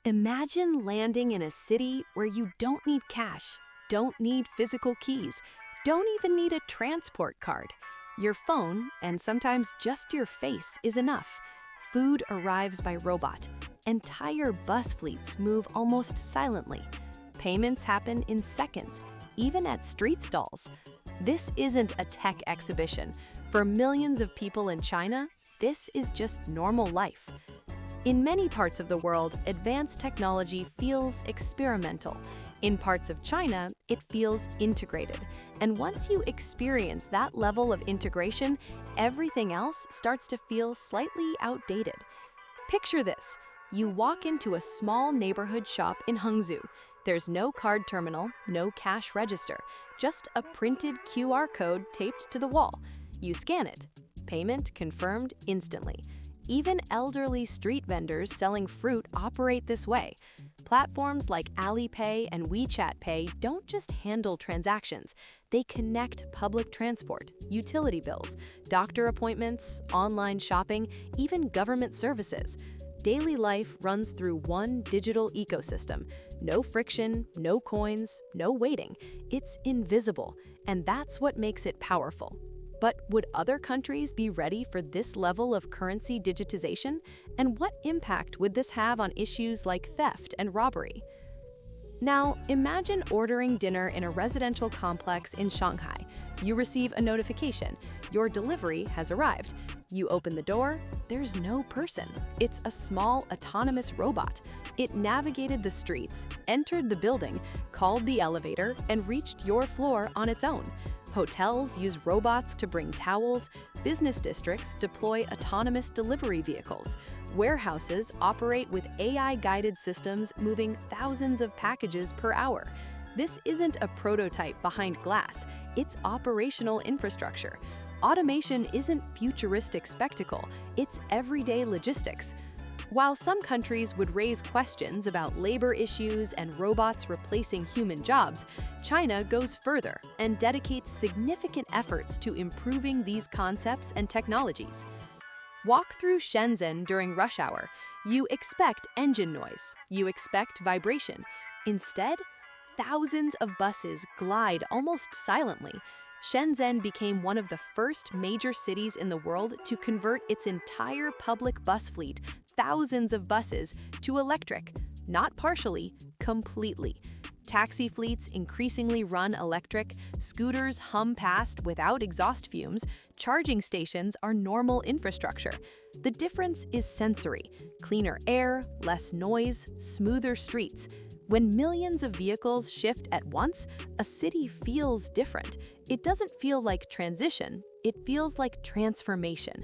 Imagine landing in a city where you don't need cash, don't need physical keys, don't even need a transport card. Your phone, and sometimes just your face, is enough. Food arrives by robot. Entire bus fleets move almost silently. Payments happen in seconds, even at street stalls. This isn't a tech exhibition. For millions of people in China, this is just normal life. In many parts of the world, advanced technology feels experimental. In parts of China, it feels integrated. And once you experience that level of integration, everything else starts to feel slightly outdated. Picture this. You walk into a small neighborhood shop in Hangzhou. There's no card terminal, no cash register, just a printed QR code taped to the wall. You scan it. Payment confirmed instantly. Even elderly street vendors selling fruit operate this way. Platforms like Alipay and WeChat Pay don't just handle transactions. They connect public transport, utility bills, doctor appointments, online shopping, even government services. Daily life runs through one digital ecosystem. No friction, no coins, no waiting. It's invisible, and that's what makes it powerful. But would other countries be ready for this level of currency digitization? And what impact would this have on issues like theft and robbery? Now, imagine ordering dinner in a residential complex in Shanghai. You receive a notification. Your delivery has arrived. You open the door. There's no person. It's a small, autonomous robot. It navigated the streets, entered the building, called the elevator, and reached your floor on its own. Hotels use robots to bring towels, business districts deploy autonomous delivery vehicles, warehouses operate with AI-guided systems moving thousands of packages per hour. This isn't a prototype behind glass, it's operational infrastructure. Automation isn't futuristic spectacle, it's everyday logistics. While some countries would raise questions about labor issues and robots replacing human jobs, China goes further and dedicates significant efforts to improving these concepts and technologies. Walk through Shenzhen during rush hour. You expect engine noise. You expect vibration. Instead, thousands of buses glide almost silently. Shenzhen became one of the first major cities in the world to convert its entire public bus fleet, thousands of buses, to electric, not partially, completely. Taxi fleets increasingly run electric, scooters hum past without exhaust fumes, charging stations are normal infrastructure. The difference is sensory: cleaner air, less noise, smoother streets. When millions of vehicles shift at once, a city feels different. It doesn't feel like transition, it feels like transformation.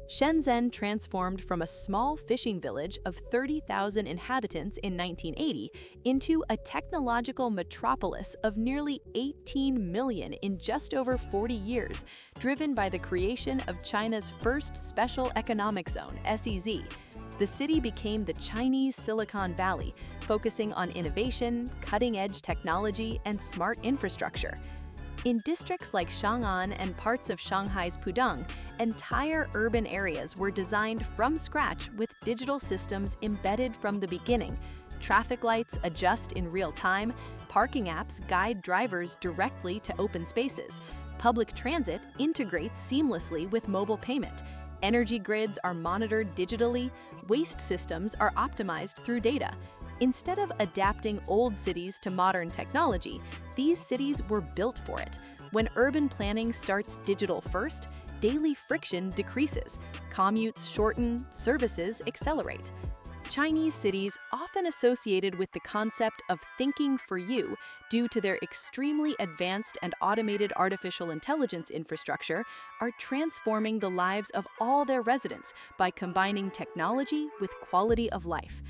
Shenzhen transformed from a small fishing village of 30,000 inhabitants in 1980 into a technological metropolis of nearly 18 million in just over 40 years, driven by the creation of China's first special economic zone, SEZ. The city became the Chinese Silicon Valley, focusing on innovation, cutting-edge technology, and smart infrastructure. In districts like Chang'an and parts of Shanghai's Pudong, entire urban areas were designed from scratch with digital systems embedded from the beginning. Traffic lights adjust in real time, parking apps guide drivers directly to open spaces, public transit integrates seamlessly with mobile payment, energy grids are monitored digitally, waste systems are optimized through data. Instead of adapting old cities to modern technology, these cities were built for it. When urban planning starts digital first, daily friction decreases, commutes shorten, services accelerate. Chinese cities, often associated with the concept of thinking for you due to their extremely advanced and automated artificial intelligence infrastructure, are transforming the lives of all their residents by combining technology with quality of life.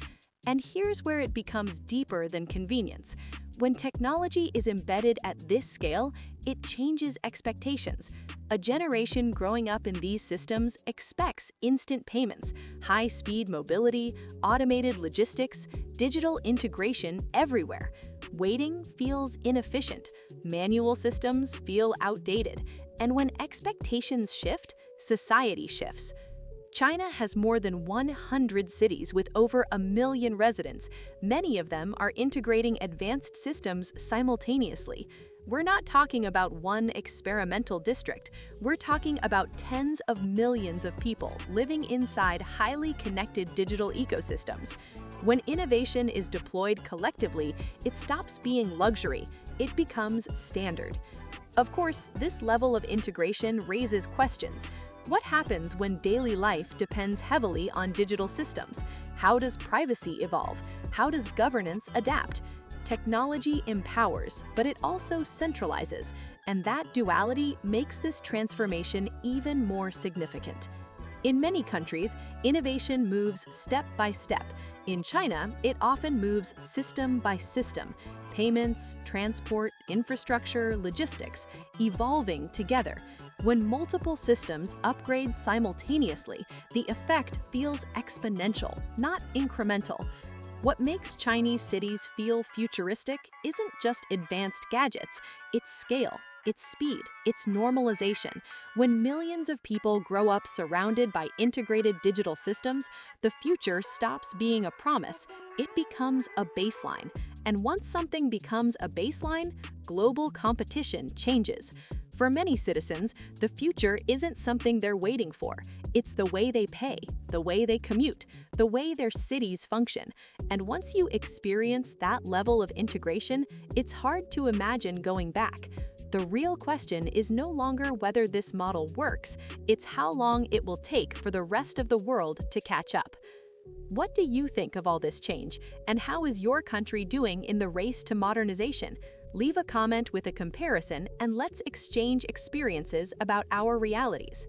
And here's where it becomes deeper than convenience. When technology is embedded at this scale, it changes expectations. A generation growing up in these systems expects instant payments, high-speed mobility, automated logistics, digital integration everywhere. Waiting feels inefficient, manual systems feel outdated, and when expectations shift, society shifts. China has more than 100 cities with over 1 million residents. Many of them are integrating advanced systems simultaneously. We're not talking about one experimental district. We're talking about tens of millions of people living inside highly connected digital ecosystems. When innovation is deployed collectively, it stops being luxury. It becomes standard. Of course, this level of integration raises questions. What happens when daily life depends heavily on digital systems? How does privacy evolve? How does governance adapt? Technology empowers, but it also centralizes, and that duality makes this transformation even more significant. In many countries, innovation moves step by step. In China, it often moves system by system. Payments, transport, infrastructure, logistics, evolving together. When multiple systems upgrade simultaneously, the effect feels exponential, not incremental. What makes Chinese cities feel futuristic isn't just advanced gadgets, it's scale, it's speed, it's normalization. When millions of people grow up surrounded by integrated digital systems, the future stops being a promise, it becomes a baseline. And once something becomes a baseline, global competition changes. For many citizens, the future isn't something they're waiting for. It's the way they pay, the way they commute, the way their cities function. And once you experience that level of integration, it's hard to imagine going back. The real question is no longer whether this model works, it's how long it will take for the rest of the world to catch up. What do you think of all this change, and how is your country doing in the race to modernization? Leave a comment with a comparison and let's exchange experiences about our realities.